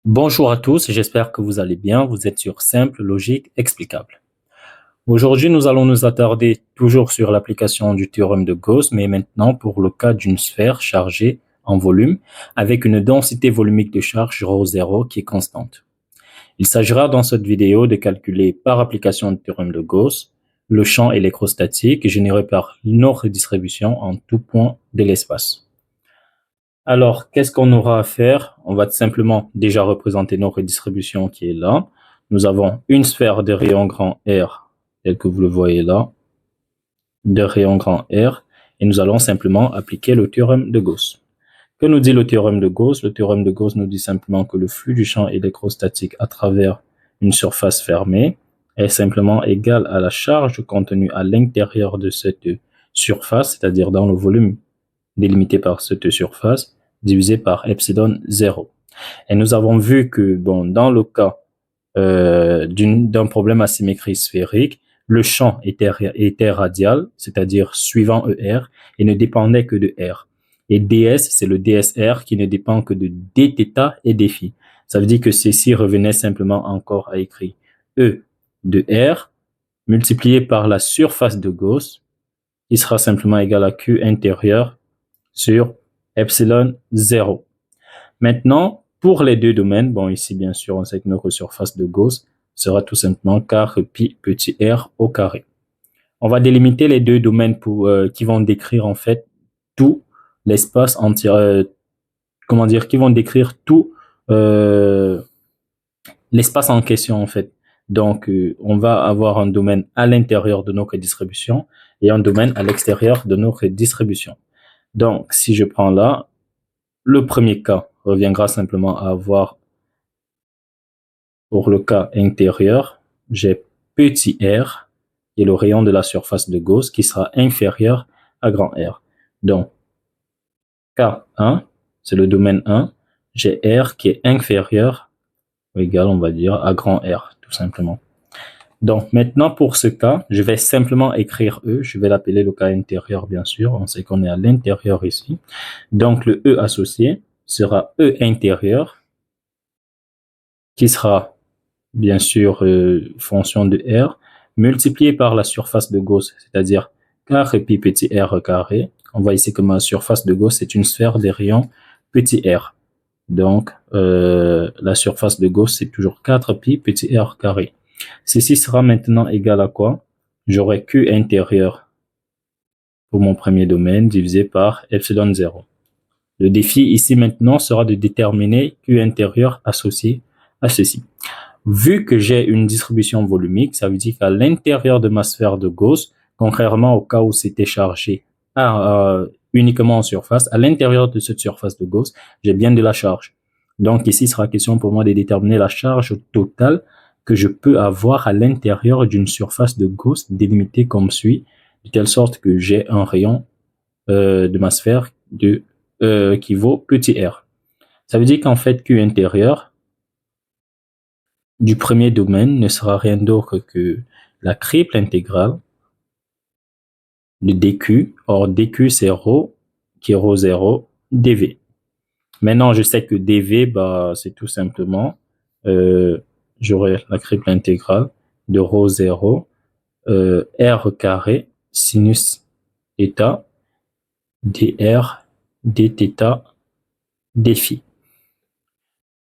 Bonjour à tous, j'espère que vous allez bien. Vous êtes sur Simple, Logique, Explicable. Aujourd'hui, nous allons nous attarder toujours sur l'application du théorème de Gauss, mais maintenant pour le cas d'une sphère chargée en volume avec une densité volumique de charge ρ0 qui est constante. Il s'agira dans cette vidéo de calculer par application du théorème de Gauss le champ électrostatique généré par nos redistributions en tout point de l'espace. Alors, qu'est-ce qu'on aura à faire? On va simplement déjà représenter nos redistributions qui est là. Nous avons une sphère de rayon grand R, tel que vous le voyez là, de rayon grand R, et nous allons simplement appliquer le théorème de Gauss. Que nous dit le théorème de Gauss? Le théorème de Gauss nous dit simplement que le flux du champ électrostatique à travers une surface fermée est simplement égal à la charge contenue à l'intérieur de cette surface, c'est-à-dire dans le volume délimité par cette surface, divisé par epsilon 0. Et nous avons vu que dans le cas d'un problème à symétrie sphérique, le champ était radial, c'est-à-dire suivant ER, et ne dépendait que de R. Et ds, c'est le dsr qui ne dépend que de dθ et dφ. Ça veut dire que ceci revenait simplement encore à écrire E de R multiplié par la surface de Gauss, qui sera simplement égal à Q intérieur sur epsilon 0. Maintenant, pour les deux domaines, ici bien sûr on sait que notre surface de Gauss sera tout simplement carré pi petit r au carré. On va délimiter les deux domaines qui vont décrire en fait tout l'espace entier, qui vont décrire tout l'espace en question en fait. Donc on va avoir un domaine à l'intérieur de notre distribution et un domaine à l'extérieur de notre distribution. Donc, si je prends là, le premier cas reviendra simplement à avoir, pour le cas intérieur, j'ai petit r, qui est le rayon de la surface de Gauss, qui sera inférieur à grand R. Donc, K1, c'est le domaine 1, j'ai R qui est inférieur, ou égal, on va dire, à grand R, tout simplement. Donc, maintenant, pour ce cas, je vais simplement écrire E. Je vais l'appeler le cas intérieur, bien sûr. On sait qu'on est à l'intérieur ici. Donc, le E associé sera E intérieur, qui sera, bien sûr, fonction de R, multiplié par la surface de Gauss, c'est-à-dire carré pi petit r carré. On voit ici que ma surface de Gauss est une sphère des rayons petit r. Donc, la surface de Gauss, c'est toujours 4 pi petit r carré. Ceci sera maintenant égal à quoi? J'aurai Q intérieur pour mon premier domaine divisé par epsilon 0. Le défi ici maintenant sera de déterminer Q intérieur associé à ceci. Vu que j'ai une distribution volumique, ça veut dire qu'à l'intérieur de ma sphère de Gauss, contrairement au cas où c'était chargé uniquement en surface, à l'intérieur de cette surface de Gauss, j'ai bien de la charge. Donc ici, il sera question pour moi de déterminer la charge totale que je peux avoir à l'intérieur d'une surface de Gauss délimitée comme suit, de telle sorte que j'ai un rayon de ma sphère qui vaut petit r. Ça veut dire qu'en fait, Q intérieur du premier domaine ne sera rien d'autre que la triple intégrale de dq. Or, dq, c'est ρ, qui est ρ0, dv. Maintenant, je sais que dv, c'est tout simplement, j'aurai la triple intégrale de ρ0, r carré, sinus θ, dr, dθ, dφ.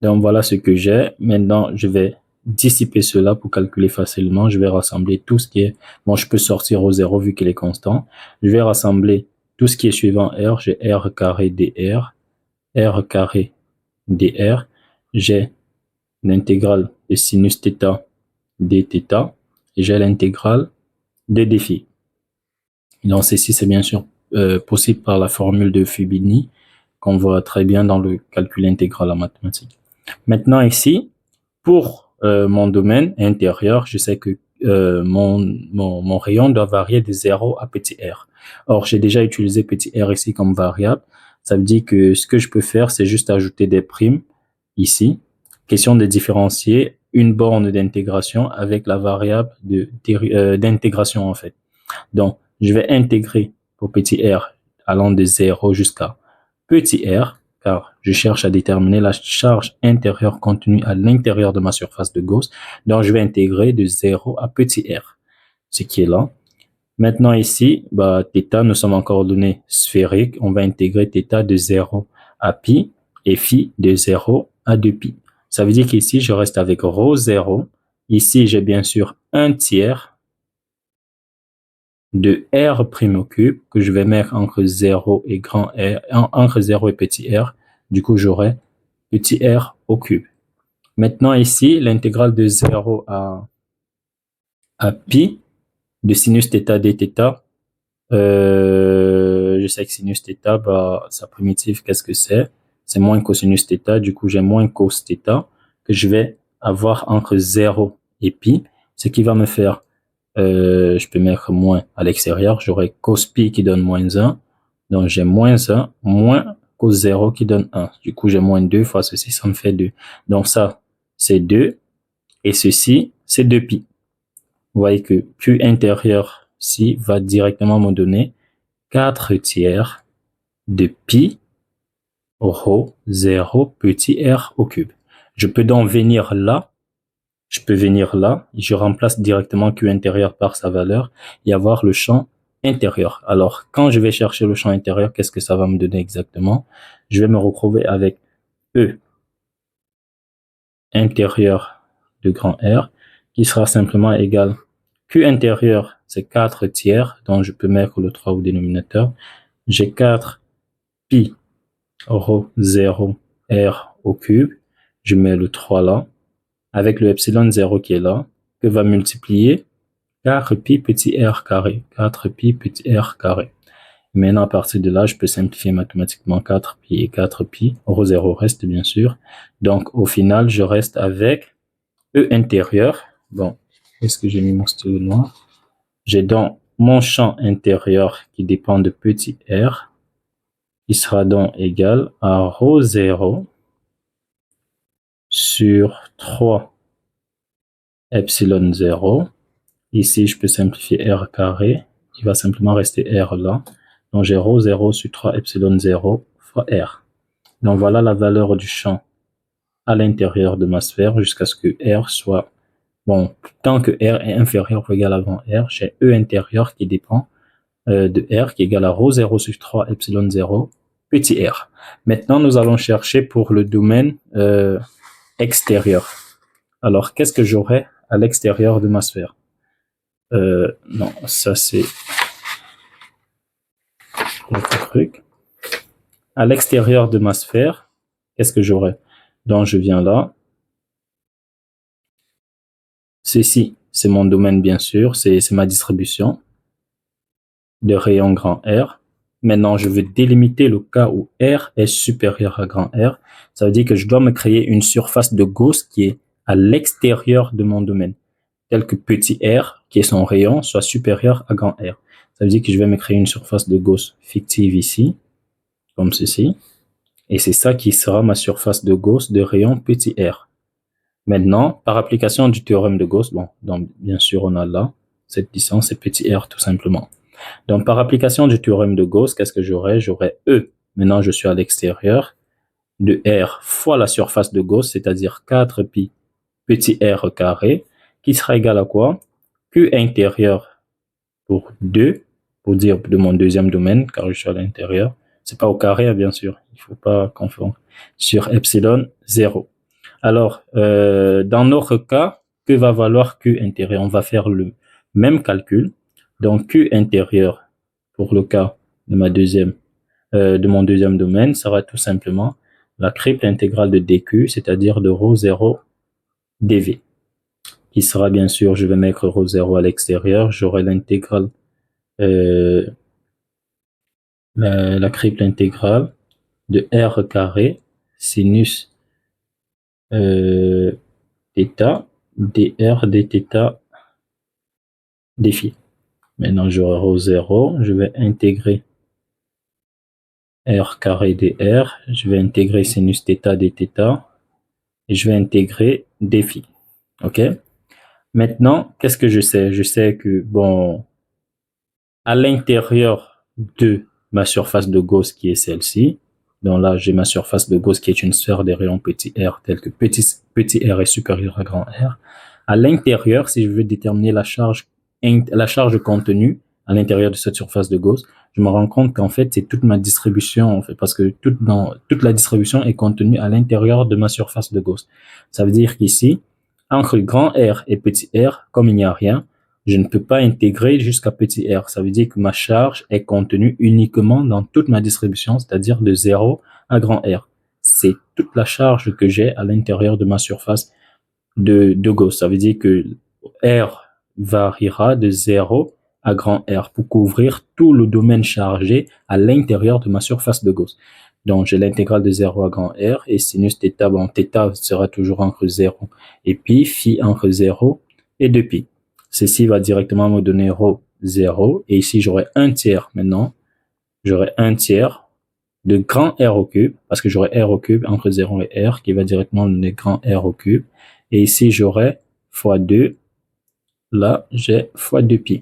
Donc, voilà ce que j'ai. Maintenant, je vais dissiper cela pour calculer facilement. Je vais rassembler tout ce qui est... je peux sortir au 0 vu qu'il est constant. Je vais rassembler tout ce qui est suivant R. J'ai R carré dr, R carré dr. J'ai l'intégrale de sinus θ dθ. Et j'ai l'intégrale de dφ. Donc, ceci, c'est bien sûr possible par la formule de Fubini qu'on voit très bien dans le calcul intégral en mathématiques. Maintenant ici, pour mon domaine intérieur, je sais que mon rayon doit varier de 0 à petit r. Or, j'ai déjà utilisé petit r ici comme variable. Ça veut dire que ce que je peux faire, c'est juste ajouter des primes ici. Question de différencier une borne d'intégration avec la variable d'intégration en fait. Donc, je vais intégrer pour petit r allant de 0 jusqu'à petit r, car je cherche à déterminer la charge intérieure contenue à l'intérieur de ma surface de Gauss. Donc, je vais intégrer de 0 à petit r, ce qui est là. Maintenant ici, θ, nous sommes en coordonnées sphériques. On va intégrer θ de 0 à pi et phi de 0 à 2pi. Ça veut dire qu'ici, je reste avec ρ 0. Ici, j'ai bien sûr 1/3 de r' au cube que je vais mettre entre 0 et grand R, entre 0 et petit r. Du coup, j'aurai petit r au cube. Maintenant ici, l'intégrale de 0 à pi de sinus θ dθ. Je sais que sinus θ, sa primitive, qu'est-ce que c'est? C'est moins cosinus θ, du coup j'ai moins cos θ que je vais avoir entre 0 et pi, ce qui va me faire, je peux mettre moins à l'extérieur, j'aurai cos pi qui donne moins 1, donc j'ai moins 1, moins cos 0 qui donne 1, du coup j'ai moins 2 fois ceci, ça me fait 2. Donc ça, c'est 2, et ceci, c'est 2pi. Vous voyez que Q intérieur ci va directement me donner 4/3 de pi ρ 0 petit r au cube. Je peux donc venir là, je remplace directement Q intérieur par sa valeur et avoir le champ intérieur. Alors, quand je vais chercher le champ intérieur, qu'est-ce que ça va me donner exactement? Je vais me retrouver avec E intérieur de grand R qui sera simplement égal Q intérieur, c'est 4/3, donc je peux mettre le 3 au dénominateur. J'ai 4 pi ρ 0 r au cube. Je mets le 3 là, avec le epsilon 0 qui est là, que va multiplier 4 pi petit r carré. 4 pi petit r carré. Maintenant, à partir de là, je peux simplifier mathématiquement 4 pi et 4 pi. Ρ 0 reste, bien sûr. Donc, au final, je reste avec E intérieur. Bon, est-ce que j'ai mis mon stylo noir? J'ai donc mon champ intérieur qui dépend de petit r, qui sera donc égal à ρ 0 sur 3 epsilon 0. Ici, je peux simplifier r carré. Il va simplement rester r là. Donc, j'ai ρ 0 sur 3 epsilon 0 fois r. Donc, voilà la valeur du champ à l'intérieur de ma sphère jusqu'à ce que r soit... Bon, tant que r est inférieur ou égal à grand r, j'ai E intérieur qui dépend de r qui est égal à ρ 0 sur 3 epsilon 0 petit r. Maintenant, nous allons chercher pour le domaine extérieur. Alors, qu'est-ce que j'aurai à l'extérieur de ma sphère? Non, ça c'est l'autre truc. À l'extérieur de ma sphère, qu'est-ce que j'aurai? Donc, je viens là. Ceci, c'est mon domaine, bien sûr. C'est ma distribution de rayon grand R. Maintenant, je veux délimiter le cas où R est supérieur à grand R. Ça veut dire que je dois me créer une surface de Gauss qui est à l'extérieur de mon domaine, tel que petit r, qui est son rayon, soit supérieur à grand R. Ça veut dire que je vais me créer une surface de Gauss fictive ici, comme ceci. Et c'est ça qui sera ma surface de Gauss de rayon petit r. Maintenant, par application du théorème de Gauss, bon, donc bien sûr on a là, cette distance c'est petit r tout simplement. Donc par application du théorème de Gauss, qu'est-ce que j'aurai? J'aurai E, maintenant je suis à l'extérieur, de R fois la surface de Gauss, c'est-à-dire 4 pi petit r carré, qui sera égal à quoi? Q intérieur pour 2, pour dire de mon deuxième domaine, car je suis à l'intérieur. C'est pas au carré, bien sûr, il faut pas confondre, sur epsilon 0. Alors, dans notre cas, que va valoir Q intérieur? On va faire le même calcul. Donc, Q intérieur, pour le cas de mon deuxième domaine, sera tout simplement la triple intégrale de dq, c'est-à-dire de ρ 0 dv, qui sera bien sûr, je vais mettre ρ 0 à l'extérieur, j'aurai l'intégrale, la triple intégrale de r carré sinus θ dr dθ dφ. Maintenant, j'aurai ρ 0, je vais intégrer r carré dr, je vais intégrer sinus θ dθ, et je vais intégrer dφ. OK? Maintenant, qu'est-ce que je sais? Je sais que, bon, à l'intérieur de ma surface de Gauss qui est celle-ci, donc là, j'ai ma surface de Gauss qui est une sphère des rayons petit r, tel que petit r est supérieur à grand R. À l'intérieur, si je veux déterminer la charge contenue à l'intérieur de cette surface de Gauss, je me rends compte qu'en fait, c'est toute ma distribution, en fait, parce que toute la distribution est contenue à l'intérieur de ma surface de Gauss. Ça veut dire qu'ici, entre grand R et petit r, comme il n'y a rien, je ne peux pas intégrer jusqu'à petit r. Ça veut dire que ma charge est contenue uniquement dans toute ma distribution, c'est-à-dire de 0 à grand R. C'est toute la charge que j'ai à l'intérieur de ma surface de Gauss. Ça veut dire que R variera de 0 à grand R pour couvrir tout le domaine chargé à l'intérieur de ma surface de Gauss. Donc, j'ai l'intégrale de 0 à grand R et sinus θ, bon, θ sera toujours entre 0 et pi, phi entre 0 et 2pi. Ceci va directement me donner ρ 0 et ici j'aurai un tiers maintenant. J'aurai un tiers de grand R au cube parce que j'aurai R au cube entre 0 et R qui va directement donner grand R au cube. Et ici j'aurai fois 2. Là j'ai fois 2pi.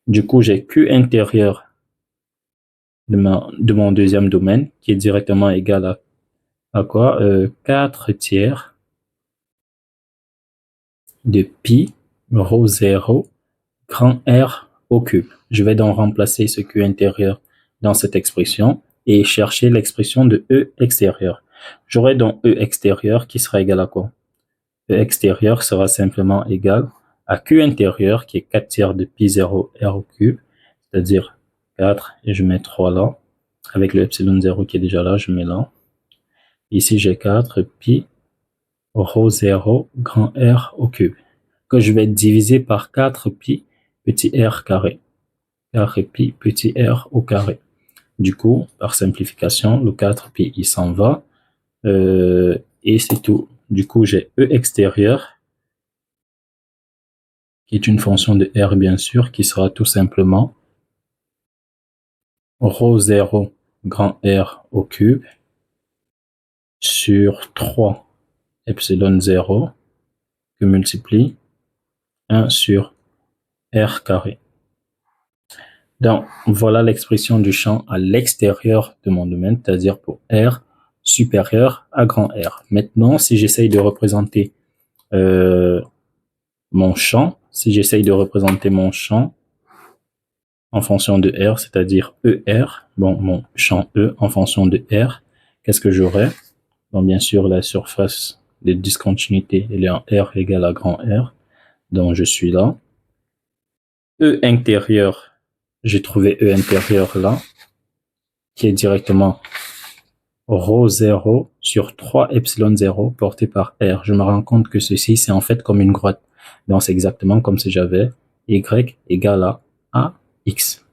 Du coup j'ai Q intérieur de mon deuxième domaine qui est directement égal à quoi 4 tiers de pi ρ 0 grand R au cube. Je vais donc remplacer ce Q intérieur dans cette expression et chercher l'expression de E extérieur. J'aurai donc E extérieur qui sera égal à quoi? E extérieur sera simplement égal à Q intérieur qui est 4 tiers de pi 0 R au cube, c'est-à-dire 4 et je mets 3 là. Avec le epsilon 0 qui est déjà là, je mets là. Ici j'ai 4 pi ρ 0 grand R au cube que je vais diviser par 4 pi petit r carré. 4 pi petit r au carré. Du coup, par simplification, le 4 pi il s'en va et c'est tout. Du coup, j'ai E extérieur qui est une fonction de R bien sûr qui sera tout simplement ρ 0 grand R au cube sur 3 epsilon 0 que multiplie 1 sur R carré. Donc, voilà l'expression du champ à l'extérieur de mon domaine, c'est-à-dire pour R supérieur à grand R. Maintenant, si j'essaye de représenter mon champ, en fonction de R, c'est-à-dire ER, bon, mon champ E en fonction de R, qu'est-ce que j'aurai? Bon, bien sûr, la surface de discontinuité, elle est en R égale à grand R, donc je suis là. E intérieur, j'ai trouvé E intérieur là, qui est directement ρ 0 sur 3 epsilon 0 porté par R. Je me rends compte que ceci, c'est en fait comme une grotte. Donc, c'est exactement comme si j'avais Y égale à X.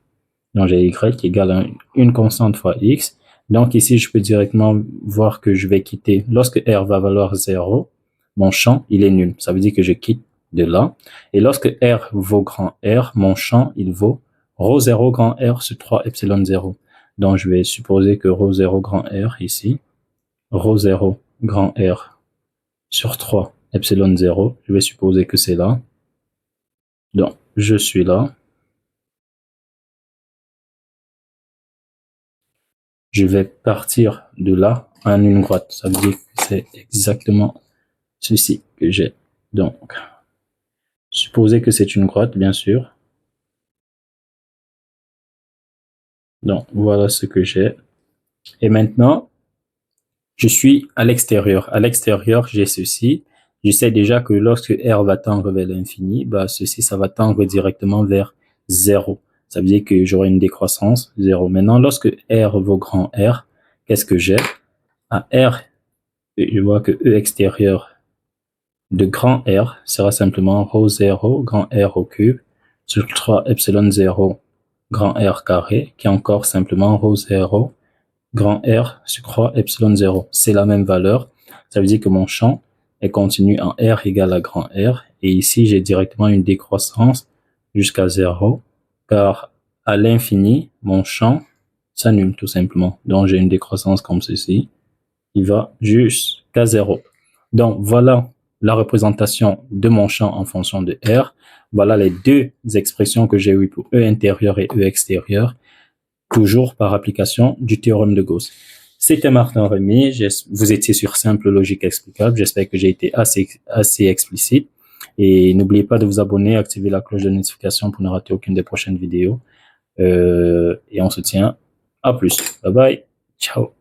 Donc, j'ai Y égale à une constante fois X. Donc, ici, je peux directement voir que je vais quitter. Lorsque R va valoir 0, mon champ, il est nul. Ça veut dire que je quitte de là. Et lorsque R vaut grand R, mon champ, il vaut ρ 0 grand R sur 3 epsilon 0. Donc, je vais supposer que ρ 0 grand R ici, ρ 0 grand R sur 3 epsilon 0, je vais supposer que c'est là. Donc, je suis là. Je vais partir de là en une grotte. Ça veut dire que c'est exactement ceci que j'ai. Donc, supposer que c'est une grotte, bien sûr. Donc, voilà ce que j'ai. Et maintenant, je suis à l'extérieur. À l'extérieur, j'ai ceci. Je sais déjà que lorsque R va tendre vers l'infini, bah, ceci, ça va tendre directement vers 0. Ça veut dire que j'aurai une décroissance 0. Maintenant, lorsque R vaut grand R, qu'est-ce que j'ai? À R, je vois que E extérieur de grand R sera simplement ρ 0 grand R au cube sur 3 epsilon 0 grand R carré, qui est encore simplement ρ 0 grand R sur 3 epsilon 0. C'est la même valeur. Ça veut dire que mon champ est continu en R égale à grand R. Et ici, j'ai directement une décroissance jusqu'à 0, car à l'infini, mon champ s'annule tout simplement. Donc, j'ai une décroissance comme ceci, qui va jusqu'à 0. Donc, voilà la représentation de mon champ en fonction de R. Voilà les deux expressions que j'ai eues pour E intérieur et E extérieur, toujours par application du théorème de Gauss. C'était Martin Rémy, vous étiez sur Simple Logique Explicable, j'espère que j'ai été assez explicite. Et n'oubliez pas de vous abonner, activer la cloche de notification pour ne rater aucune des prochaines vidéos. Et on se tient à plus. Bye bye, ciao.